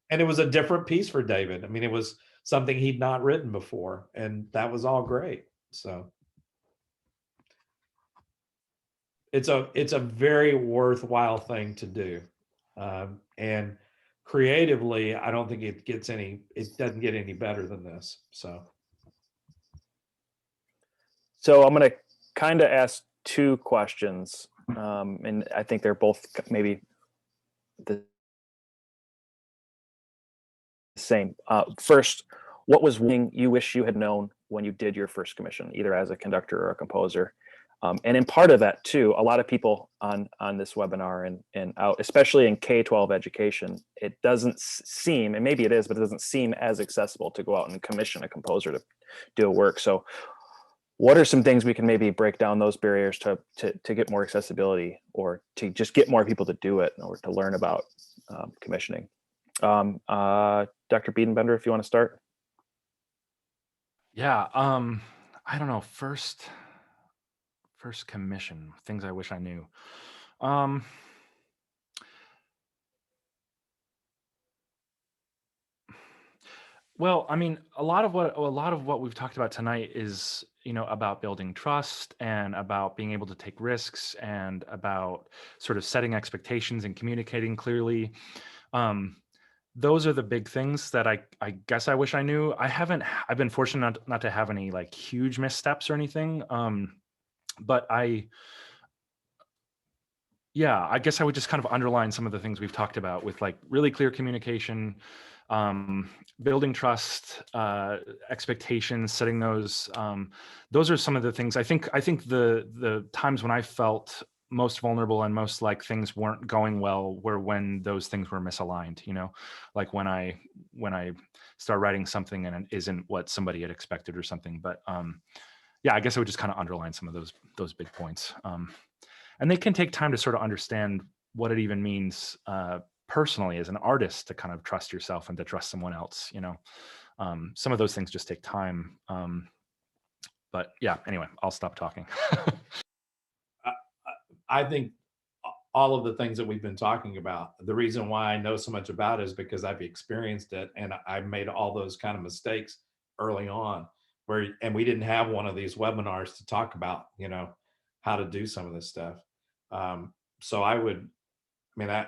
And it was a different piece for David. I mean, it was something he'd not written before, and that was all great. So it's a very worthwhile thing to do. And creatively, I don't think it doesn't get any better than this. So I'm going to kind of ask two questions, and I think they're both maybe the same. First, what was one thing you wish you had known when you did your first commission, either as a conductor or a composer? And in part of that too, a lot of people on this webinar and out, especially in K-12 education, it doesn't seem, and maybe it is, but it doesn't seem as accessible to go out and commission a composer to do a work. So what are some things we can maybe break down those barriers to get more accessibility, or to just get more people to do it, or to learn about commissioning? Dr. Biedenbender, if you want to start. Yeah, I don't know. First commission, things I wish I knew. Well, I mean, a lot of what we've talked about tonight is, about building trust, and about being able to take risks, and about sort of setting expectations and communicating clearly. Those are the big things that I guess I wish I knew. I've been fortunate not to have any like huge missteps or anything. But I guess I would just kind of underline some of the things we've talked about, with like really clear communication, building trust, expectations, setting those. Those are some of the things I think the times when I felt most vulnerable and most like things weren't going well were when those things were misaligned, like when I start writing something and it isn't what somebody had expected or something. But yeah, I guess I would just kind of underline some of those big points. And they can take time to sort of understand what it even means personally as an artist to kind of trust yourself and to trust someone else. Some of those things just take time. But yeah, anyway, I'll stop talking. I think all of the things that we've been talking about, the reason why I know so much about it is because I've experienced it, and I made all those kind of mistakes early on, and we didn't have one of these webinars to talk about, how to do some of this stuff. So I mean,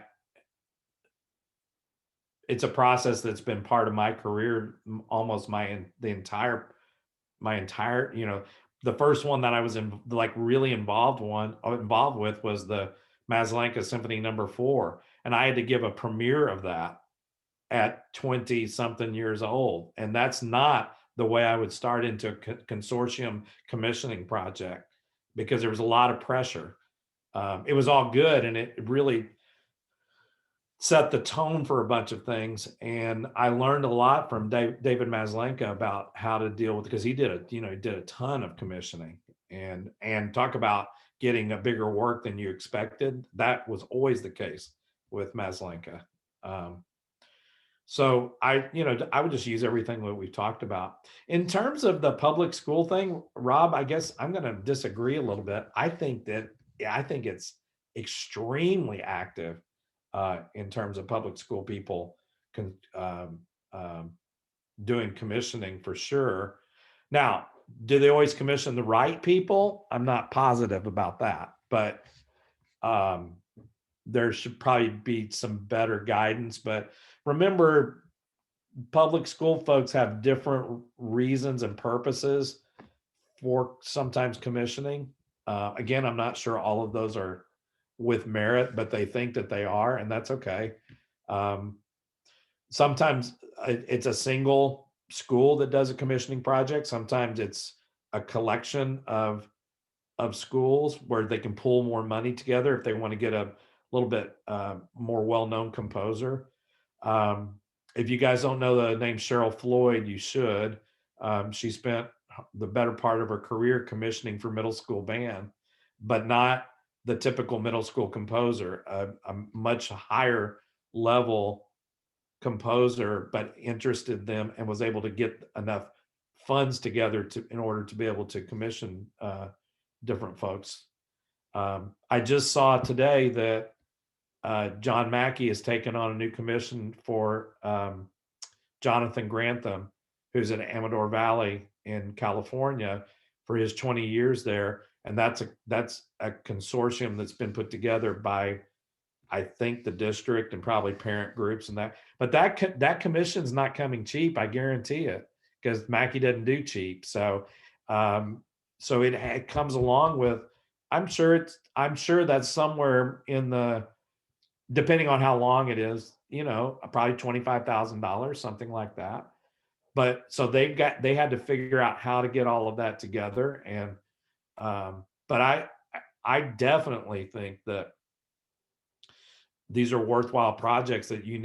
it's a process that's been part of my career almost my entire, you know, the first one that I was really involved with was the Maslanka Symphony No. 4. And I had to give a premiere of that at 20 something years old. And that's not the way I would start into a consortium commissioning project, because there was a lot of pressure. It was all good, and it really set the tone for a bunch of things. And I learned a lot from David Maslanka about how to deal with, because he did a ton of commissioning, and talk about getting a bigger work than you expected. That was always the case with Maslanka. So I would just use everything that we've talked about. In terms of the public school thing, Rob, I guess I'm going to disagree a little bit. I think it's extremely active in terms of public school people doing commissioning for sure. Now, do they always commission the right people? I'm not positive about that, but there should probably be some better guidance. But remember, public school folks have different reasons and purposes for sometimes commissioning. Again, I'm not sure all of those are with merit, but they think that they are, and that's okay. Sometimes it's a single school that does a commissioning project. Sometimes it's a collection of schools where they can pull more money together if they want to get a little bit more well-known composer. If you guys don't know the name Cheryl Floyd, you should. She spent the better part of her career commissioning for middle school band, but not the typical middle school composer, a much higher level composer, but interested them and was able to get enough funds together in order to be able to commission different folks. I just saw today that John Mackey has taken on a new commission for Jonathan Grantham, who's in Amador Valley in California, for his 20 years there. And that's a consortium that's been put together by, I think, the district and probably parent groups and that. But that commission's not coming cheap, I guarantee it, because Mackey doesn't do cheap. So it comes along with, I'm sure that's somewhere in the, depending on how long it is, probably $25,000, something like that. But so they had to figure out how to get all of that together. And but I definitely think that these are worthwhile projects that we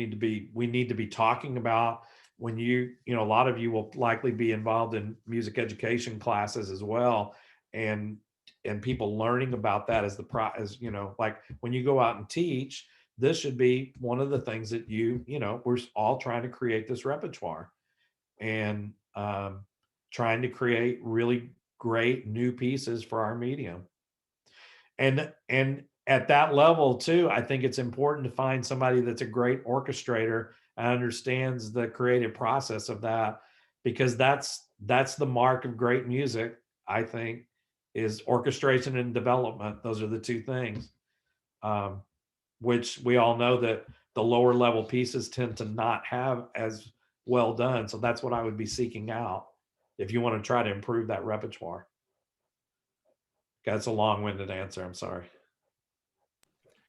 need to be talking about. When a lot of you will likely be involved in music education classes as well, and people learning about that as like when you go out and teach, this should be one of the things that we're all trying to create this repertoire and trying to create really great new pieces for our medium. And at that level too, I think it's important to find somebody that's a great orchestrator and understands the creative process of that, because that's the mark of great music, I think, is orchestration and development. Those are the two things, which we all know that the lower level pieces tend to not have as well done. So that's what I would be seeking out if you want to try to improve that repertoire. That's a long-winded answer. I'm sorry.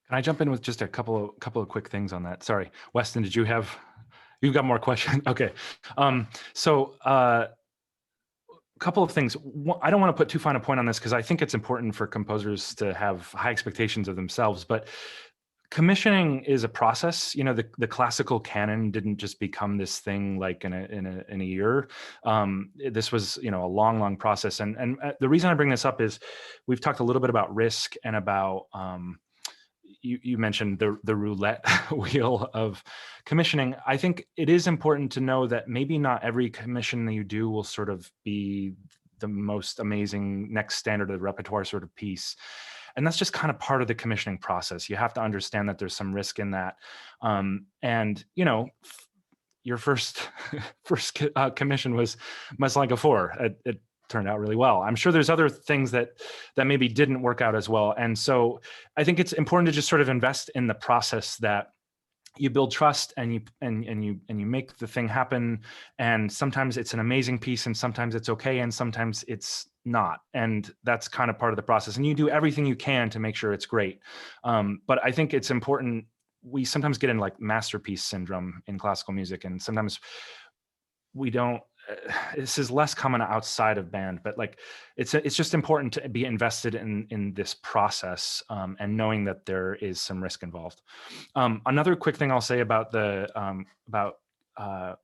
Can I jump in with just a couple of quick things on that? Sorry, Weston, you've got more questions? Okay. A couple of things. I don't want to put too fine a point on this because I think it's important for composers to have high expectations of themselves, but commissioning is a process. The classical canon didn't just become this thing like in a year. This was, a long process. And the reason I bring this up is we've talked a little bit about risk and about, you mentioned the roulette wheel of commissioning. I think it is important to know that maybe not every commission that you do will sort of be the most amazing next standard of the repertoire sort of piece. And that's just kind of part of the commissioning process. You have to understand that there's some risk in that. Your first commission was Maslanka 4 at turned out really well. I'm sure there's other things that maybe didn't work out as well. And so I think it's important to just sort of invest in the process, that you build trust and you make the thing happen. And sometimes it's an amazing piece and sometimes it's okay. And sometimes it's not. And that's kind of part of the process. And you do everything you can to make sure it's great. But I think it's important. We sometimes get in like masterpiece syndrome in classical music. And sometimes we don't, this is less common outside of band, but like it's just important to be invested in this process, and knowing that there is some risk involved. Another quick thing I'll say about the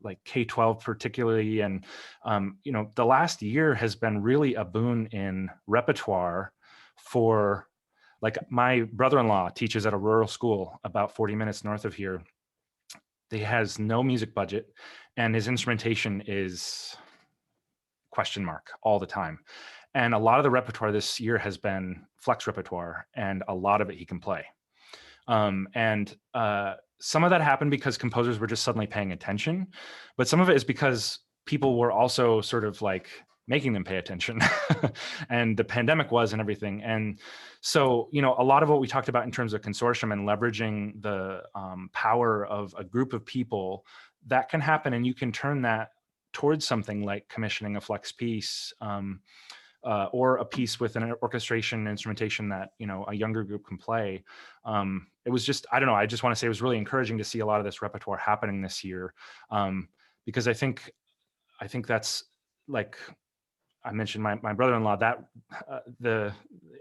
like K-12 particularly, and the last year has been really a boon in repertoire for, like, my brother-in-law teaches at a rural school about 40 minutes north of here. He has no music budget, and his instrumentation is question mark all the time. And a lot of the repertoire this year has been flex repertoire, and a lot of it he can play. And some of that happened because composers were just suddenly paying attention, but some of it is because people were also sort of like making them pay attention and the pandemic was and everything. And so, a lot of what we talked about in terms of consortium and leveraging the power of a group of people, that can happen, and you can turn that towards something like commissioning a flex piece, or a piece with an orchestration instrumentation that a younger group can play. It was just, I don't know, I just want to say it was really encouraging to see a lot of this repertoire happening this year, because I think that's, like I mentioned, my brother-in-law, that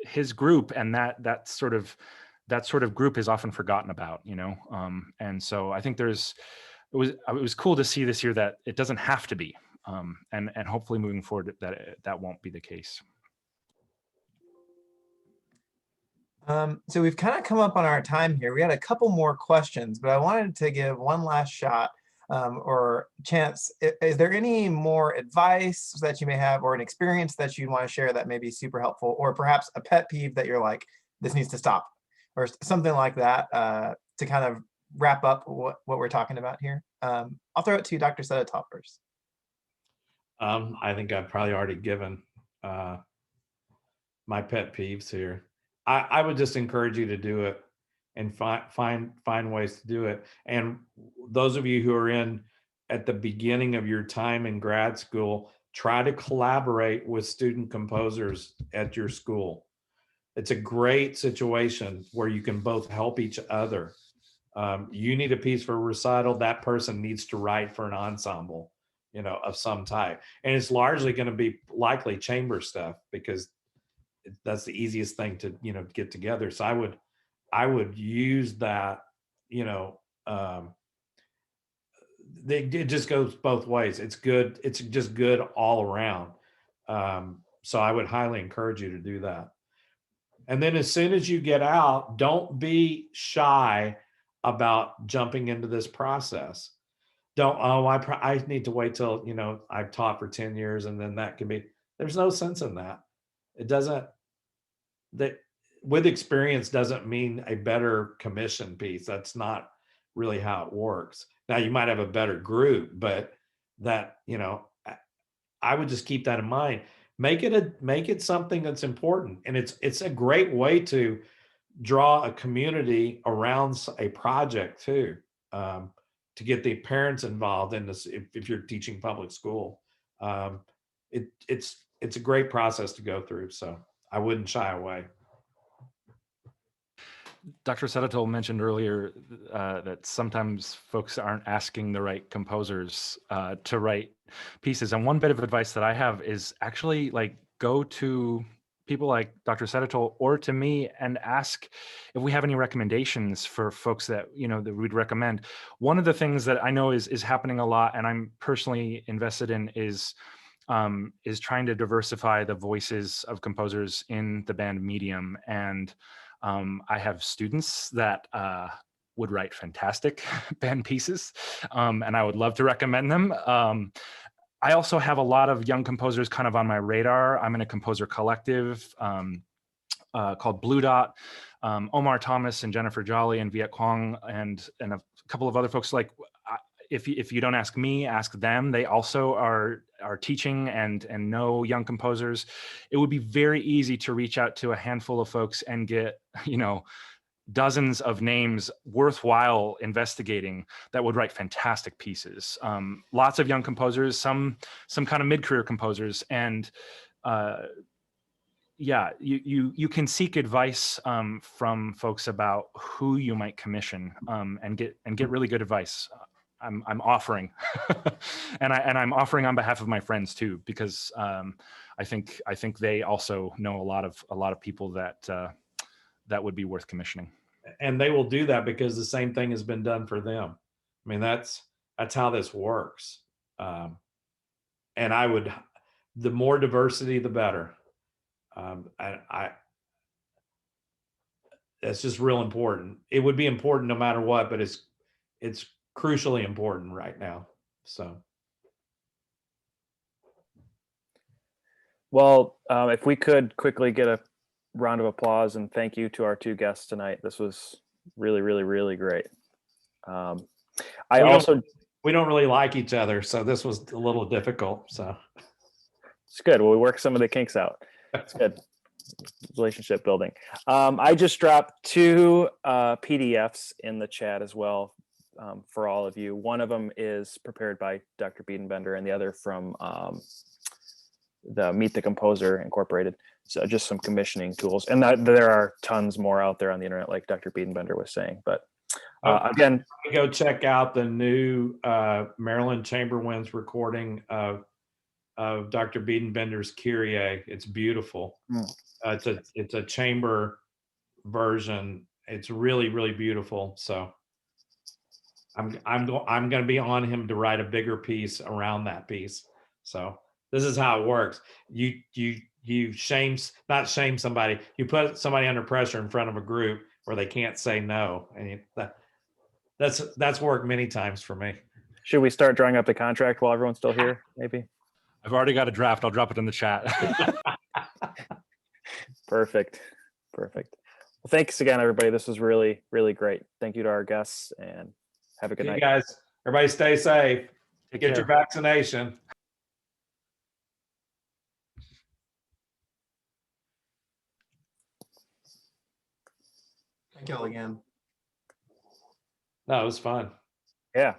his group and that sort of group is often forgotten about, and so I think it was cool to see this year that it doesn't have to be, and hopefully moving forward that won't be the case. So we've kind of come up on our time here. We had a couple more questions, but I wanted to give one last shot, or chance. Is there any more advice that you may have, or an experience that you'd want to share that may be super helpful, or perhaps a pet peeve that you're like, this needs to stop, or something like that, to kind of wrap up what we're talking about here? I'll throw it to you, Dr. Sedatole, first. I think I've probably already given my pet peeves here. I would just encourage you to do it and find ways to do it. And those of you who are at the beginning of your time in grad school, try to collaborate with student composers at your school. It's a great situation where you can both help each other. You need a piece for a recital, that person needs to write for an ensemble, of some type. And it's largely going to be likely chamber stuff, because that's the easiest thing to, get together. So I would use that, it just goes both ways. It's good. It's just good all around. So I would highly encourage you to do that. And then as soon as you get out, don't be shy about jumping into this process. Don't, I need to wait till, I've taught for 10 years and then that can be, there's no sense in that. It doesn't, that with experience doesn't mean a better commission piece. That's not really how it works. Now you might have a better group, but that, I would just keep that in mind. Make it something that's important. And it's a great way to draw a community around a project too, to get the parents involved in this. If you're teaching public school, it's a great process to go through. So I wouldn't shy away. Dr. Sedatole mentioned earlier that sometimes folks aren't asking the right composers to write pieces. And one bit of advice that I have is actually go to people like Dr. Sedatole or to me and ask if we have any recommendations for folks that, that we'd recommend. One of the things that I know is happening a lot, and I'm personally invested in, is trying to diversify the voices of composers in the band medium. And I have students that would write fantastic band pieces, and I would love to recommend them. I also have a lot of young composers kind of on my radar. I'm in a composer collective called Blue Dot. Omar Thomas and Jennifer Jolly and Viet Quang and a couple of other folks. If you don't ask me, ask them. They also are are teaching and know young composers, it would be very easy to reach out to a handful of folks and get, dozens of names worthwhile investigating that would write fantastic pieces. Lots of young composers, some kind of mid-career composers, and yeah, you can seek advice from folks about who you might commission and get really good advice. I'm offering, and I'm offering on behalf of my friends too, because I think they also know a lot of people that that would be worth commissioning. And they will do that because the same thing has been done for them. I mean, that's how this works. And the more diversity, the better. That's just real important. It would be important no matter what, but it's crucially important right now. So. Well, if we could quickly get a round of applause and thank you to our two guests tonight. This was really, really, really great. We don't really like each other, so this was a little difficult. So it's good. Well, we work some of the kinks out. It's good. Relationship building. I just dropped two PDFs in the chat as well for all of you. One of them is prepared by Dr. Biedenbender and the other from the Meet the Composer Incorporated. So just some commissioning tools. And there are tons more out there on the internet, like Dr. Biedenbender was saying. But again, go check out the new Marilyn Chamberwin's recording of Dr. Biedenbender's Kyrie. It's beautiful. It's a chamber version. It's really, really beautiful. So I'm going to be on him to write a bigger piece around that piece. So this is how it works. You not shame somebody. You put somebody under pressure in front of a group where they can't say no. And that's worked many times for me. Should we start drawing up the contract while everyone's still here? Maybe. I've already got a draft. I'll drop it in the chat. Perfect. Well, thanks again, everybody. This was really, really great. Thank you to our guests and have a good night. Guys, everybody stay safe. Get your vaccination. Thank you all again. No, it was fun. Yeah.